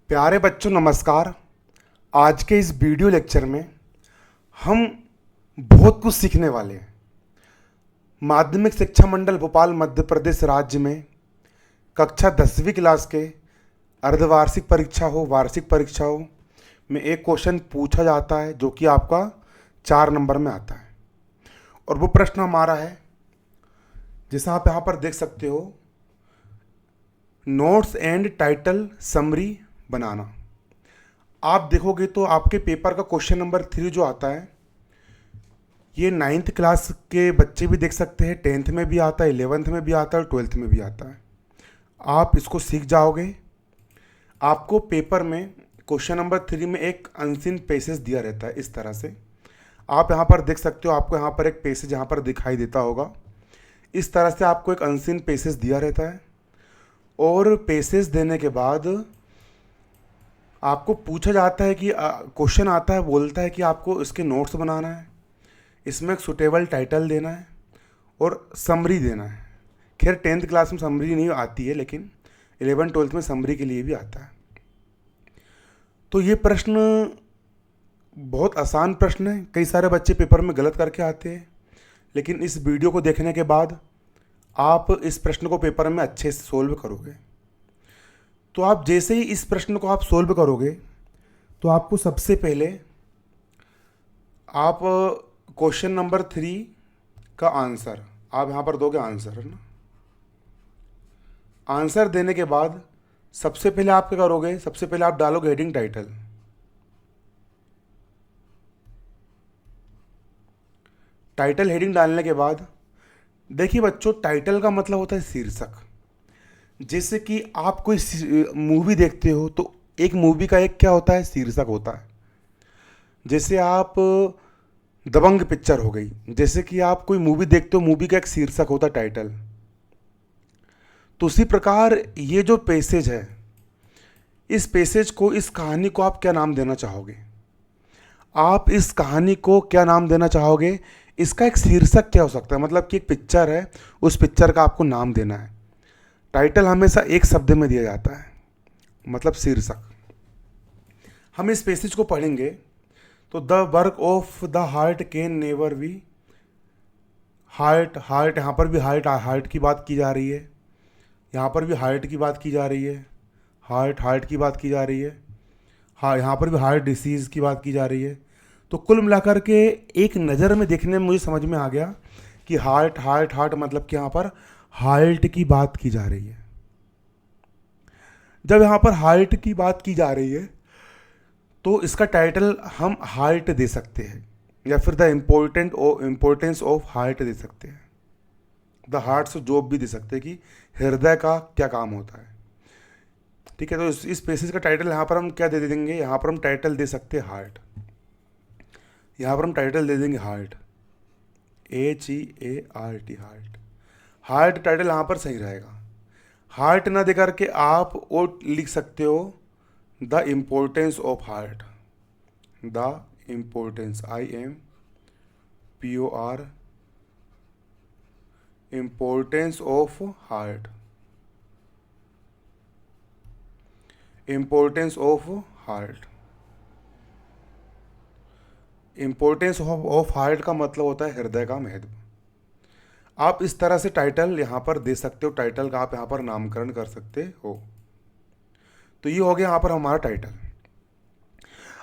प्यारे बच्चों नमस्कार। आज के इस वीडियो लेक्चर में हम बहुत कुछ सीखने वाले हैं। माध्यमिक शिक्षा मंडल भोपाल मध्य प्रदेश राज्य में कक्षा 10वीं क्लास के अर्धवार्षिक परीक्षा हो वार्षिक परीक्षा हो में एक क्वेश्चन पूछा जाता है जो कि आपका 4 नंबर में आता है। और वो प्रश्न हमारा है, जैसा आप यहाँ पर देख सकते हो, नोट्स एंड टाइटल समरी बनाना। आप देखोगे तो आपके पेपर का क्वेश्चन नंबर 3 जो आता है, ये 9th क्लास के बच्चे भी देख सकते हैं, 10th में भी आता है, 11th में भी आता है और 12th में भी आता है। आप इसको सीख जाओगे। आपको पेपर में क्वेश्चन नंबर 3 में एक अनसीन पैसेज दिया रहता है। इस तरह से आप यहाँ पर देख सकते हो, आपको यहाँ पर एक पैसेज यहाँ पर दिखाई देता होगा। इस तरह से आपको एक अनसीन पैसेज दिया रहता है और पैसेज देने के बाद आपको पूछा जाता है कि क्वेश्चन आता है, बोलता है कि आपको इसके नोट्स बनाना है, इसमें एक सुटेबल टाइटल देना है और समरी देना है। खैर 10th क्लास में समरी नहीं आती है, लेकिन 11th-12th में समरी के लिए भी आता है। तो ये प्रश्न बहुत आसान प्रश्न है। कई सारे बच्चे पेपर में गलत करके आते हैं, लेकिन इस वीडियो को देखने के बाद आप इस प्रश्न को पेपर में अच्छे से सोल्व करोगे। तो आप जैसे ही इस प्रश्न को आप सोल्व करोगे तो आपको सबसे पहले आप क्वेश्चन नंबर 3 का आंसर आप यहाँ पर दोगे। आंसर है ना, आंसर देने के बाद सबसे पहले आप क्या करोगे, सबसे पहले आप डालोगे हेडिंग टाइटल। टाइटल हेडिंग डालने के बाद देखिए बच्चों, टाइटल का मतलब होता है शीर्षक। जैसे कि आप कोई मूवी देखते हो तो एक मूवी का एक क्या होता है, शीर्षक होता है। जैसे आप दबंग पिक्चर हो गई, जैसे कि आप कोई मूवी देखते हो, मूवी का एक शीर्षक होता है टाइटल। तो उसी प्रकार ये जो पैसेज है, इस पैसेज को, इस कहानी को आप क्या नाम देना चाहोगे? आप इस कहानी को क्या नाम देना चाहोगे? इसका एक शीर्षक क्या हो सकता है? मतलब कि एक पिक्चर है, उस पिक्चर का आपको नाम देना है। टाइटल हमेशा एक शब्द में दिया जाता है, मतलब शीर्षक। हम इस पैसेज को पढ़ेंगे तो the work of the heart can never be. Heart heart यहाँ पर भी हार्ट हार्ट की बात की जा रही है, यहाँ पर भी हार्ट की बात की जा रही है, हार्ट हार्ट की बात की जा रही है, हाँ यहाँ पर भी हार्ट डिसीज़ की बात की जा रही है। तो कुल मिलाकर के एक नज़र में देखने में मुझे समझ में आ गया कि हार्ट हार्ट हार्ट मतलब कि यहाँ पर हार्ट की बात की जा रही है। जब यहाँ पर हार्ट की बात की जा रही है तो इसका टाइटल हम हार्ट दे सकते हैं, या फिर द इम्पोर्टेंस ऑफ हार्ट दे सकते हैं। द हार्ट से जॉब भी दे सकते हैं कि हृदय का क्या काम होता है। ठीक है, तो इस पैसेज का टाइटल यहाँ पर हम क्या दे देंगे? यहाँ पर हम टाइटल दे सकते हैं हार्ट। यहाँ पर हम टाइटल दे देंगे heart, HEART, heart. Heart title यहाँ पर सही रहेगा। हार्ट ना दे करके आप और लिख सकते हो the importance of heart. The importance, IMPOR, importance of heart, importance of heart. Importance of heart का मतलब होता है हृदय का महत्व। आप इस तरह से टाइटल यहाँ पर दे सकते हो, टाइटल का आप यहाँ पर नामकरण कर सकते हो। तो ये हो गया यहाँ पर हमारा टाइटल।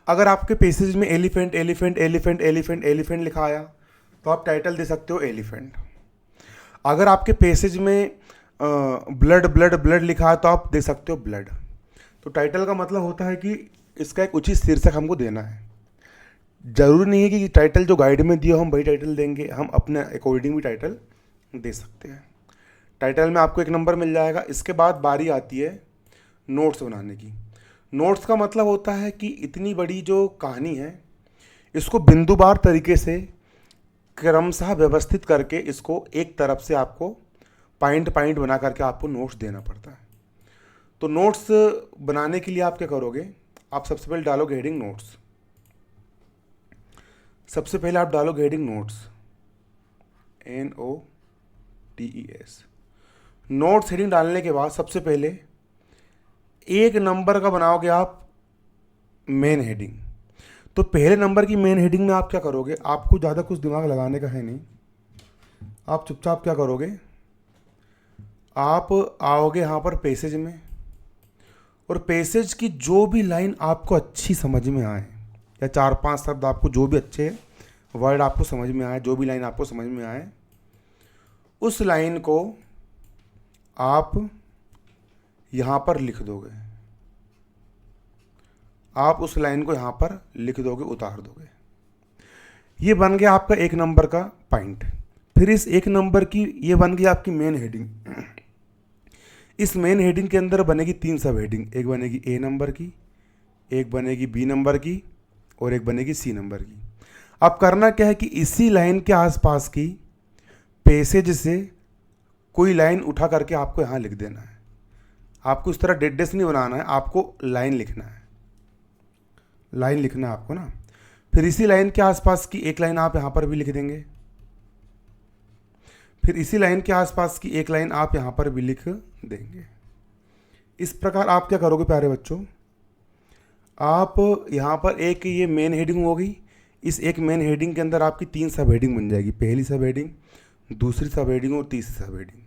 अगर आपके पेसेज में elephant elephant elephant elephant elephant लिखा आया तो आप टाइटल दे सकते हो एलिफेंट। अगर आपके पेसेज में ब्लड ब्लड ब्लड लिखा है तो आप दे सकते हो ब्लड। तो टाइटल का मतलब होता है कि इसका एक उचित शीर्षक हमको देना है। ज़रूरी नहीं है कि टाइटल जो गाइड में दिया हम वही टाइटल देंगे, हम अपने अकॉर्डिंग भी टाइटल दे सकते हैं। टाइटल में आपको 1 नंबर मिल जाएगा। इसके बाद बारी आती है नोट्स बनाने की। नोट्स का मतलब होता है कि इतनी बड़ी जो कहानी है, इसको बिंदुवार तरीके से क्रमशः व्यवस्थित करके इसको एक तरफ से आपको पॉइंट पॉइंट बना करके आपको नोट्स देना पड़ता है। तो नोट्स बनाने के लिए आप क्या करोगे? आप सबसे पहले डालोगे हेडिंग नोट्स। सबसे पहले आप डालोगे heading notes, NOTES। Notes heading डालने के बाद सबसे पहले एक नंबर का बनाओगे आप मेन हेडिंग। तो पहले नंबर की मेन हेडिंग में आप क्या करोगे, आपको ज़्यादा कुछ दिमाग लगाने का है नहीं, आप चुपचाप क्या करोगे, आप आओगे यहाँ पर पैसेज में, और पैसेज की जो भी लाइन आपको अच्छी समझ में आए, या 4-5 शब्द आपको जो भी अच्छे वर्ड आपको समझ में आए, जो भी लाइन आपको समझ में आए, उस लाइन को आप यहाँ पर लिख दोगे। आप उस लाइन को यहाँ पर लिख दोगे, उतार दोगे। ये बन गया आपका एक नंबर का पॉइंट। फिर इस एक नंबर की ये बन गई आपकी मेन हेडिंग। इस मेन हेडिंग के अंदर बनेगी 3 सब हेडिंग, एक बनेगी ए नंबर की, एक बनेगी बी नंबर की, और एक बनेगी सी नंबर की। अब करना क्या है कि इसी लाइन के आसपास की पैसेज से कोई लाइन उठा करके आपको यहाँ लिख देना है। आपको इस तरह डेड डेस नहीं बनाना है, आपको लाइन लिखना है, लाइन लिखना है आपको ना। फिर इसी लाइन के आसपास की एक लाइन आप यहाँ पर भी लिख देंगे, फिर इसी लाइन के आसपास की एक लाइन आप यहाँ पर भी लिख देंगे। इस प्रकार आप क्या करोगे प्यारे बच्चों, आप यहाँ पर एक ये मेन हेडिंग होगी, इस एक मेन हेडिंग के अंदर आपकी 3 सब हेडिंग बन जाएगी, पहली सब हेडिंग, दूसरी सब हेडिंग और तीसरी सब हेडिंग।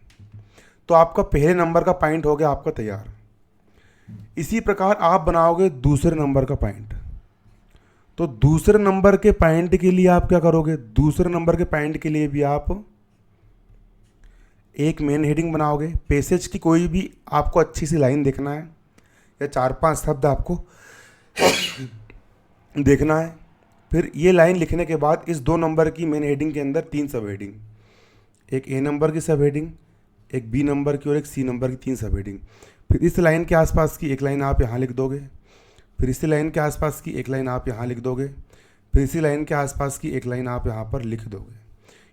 तो आपका पहले नंबर का पॉइंट हो गया आपका तैयार। इसी प्रकार आप बनाओगे दूसरे नंबर का पॉइंट। तो दूसरे नंबर के पॉइंट के लिए आप क्या करोगे, दूसरे नंबर के पॉइंट के लिए भी आप एक मेन हेडिंग बनाओगे, पैसेज की कोई भी आपको अच्छी सी लाइन देखना है, या 4-5 शब्द आपको देखना है। फिर ये लाइन लिखने के बाद इस 2 नंबर की मेन हेडिंग के अंदर 3 सब हेडिंग, एक ए नंबर की सब हेडिंग, एक बी नंबर की और एक सी नंबर की 3 सब हेडिंग। फिर इस लाइन के आसपास की एक लाइन आप यहाँ लिख दोगे, फिर इसी लाइन के आसपास की एक लाइन आप यहाँ लिख दोगे, फिर इसी लाइन के आसपास की एक लाइन आप यहाँ पर लिख दोगे।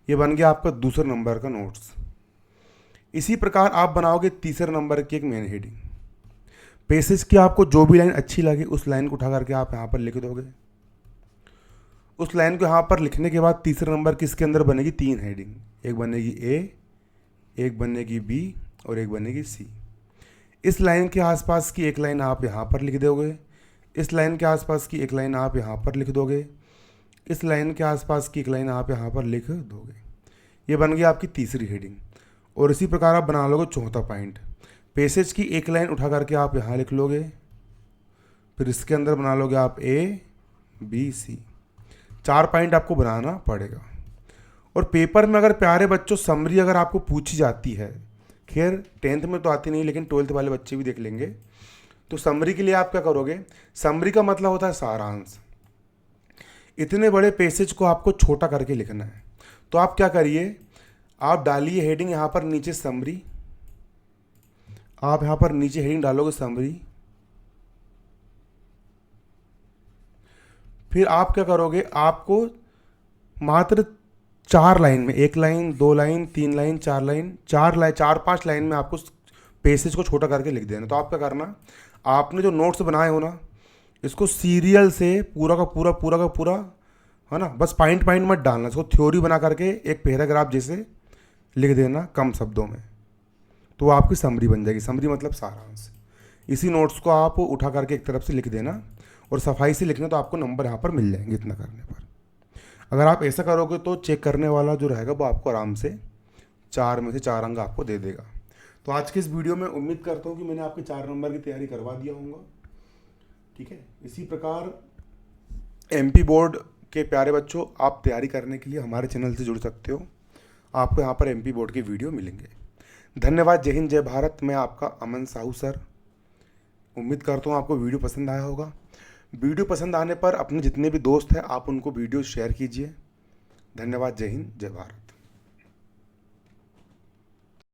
ये बन गया आपका दूसरे नंबर का नोट्स। इसी प्रकार आप बनाओगे तीसरे नंबर की एक मेन हेडिंग। पैसेज की आपको जो भी लाइन अच्छी लगे उस लाइन को उठा करके आप यहाँ पर लिख दोगे। उस लाइन को यहाँ पर लिखने के बाद तीसरे नंबर की इसके अंदर बनेगी 3 हेडिंग, एक बनेगी ए, एक बनेगी बी और एक बनेगी सी। इस लाइन के आसपास की एक लाइन आप यहाँ पर लिख दोगे, इस लाइन के आसपास की एक लाइन आप यहाँ पर लिख दोगे, इस लाइन के आसपास की एक लाइन आप यहाँ पर लिख दोगे। ये बन गई आपकी तीसरी हेडिंग। और इसी प्रकार आप बना लोगे चौथा पॉइंट। पैसेज की एक लाइन उठा करके आप यहाँ लिख लोगे, फिर इसके अंदर बना लोगे आप ए बी सी। 4 पॉइंट आपको बनाना पड़ेगा। और पेपर में अगर प्यारे बच्चों समरी अगर आपको पूछी जाती है, खैर 10th में तो आती नहीं लेकिन 12th वाले बच्चे भी देख लेंगे, तो समरी के लिए आप क्या करोगे, समरी का मतलब होता है सारांश। इतने बड़े पैसेज को आपको छोटा करके लिखना है। तो आप क्या करिए, आप डालिए हेडिंग यहाँ पर नीचे समरी, आप यहाँ पर नीचे हेडिंग डालोगे समरी। फिर आप क्या करोगे, आपको मात्र 4 लाइन में, 1 line 2 line 3 line 4 line 4-5 line में आपको पैसेज को छोटा करके लिख देना। तो आप क्या करना, आपने जो नोट्स बनाए हो ना, इसको सीरियल से पूरा का पूरा है ना, बस पॉइंट मत डालना, इसको थ्योरी बना करके एक पैराग्राफ जैसे लिख देना कम शब्दों में, तो आपकी समरी बन जाएगी। समरी मतलब सारांश। इसी नोट्स को आप उठा करके एक तरफ से लिख देना और सफाई से लिखना, तो आपको नंबर यहाँ पर मिल जाएंगे इतना करने पर। अगर आप ऐसा करोगे तो चेक करने वाला जो रहेगा वो आपको आराम से 4 में से 4 अंक आपको दे देगा। तो आज के इस वीडियो में उम्मीद करता हूँ कि मैंने आपके 4 नंबर की तैयारी करवा दिया होगा। ठीक है, इसी प्रकार MP बोर्ड के प्यारे बच्चों, आप तैयारी करने के लिए हमारे चैनल से जुड़ सकते हो। आपको यहाँ पर MP बोर्ड के वीडियो मिलेंगे। धन्यवाद। जय हिंद, जय भारत। मैं आपका अमन साहू सर। उम्मीद करता हूँ आपको वीडियो पसंद आया होगा। वीडियो पसंद आने पर अपने जितने भी दोस्त हैं आप उनको वीडियो शेयर कीजिए। धन्यवाद। जय हिंद, जय भारत।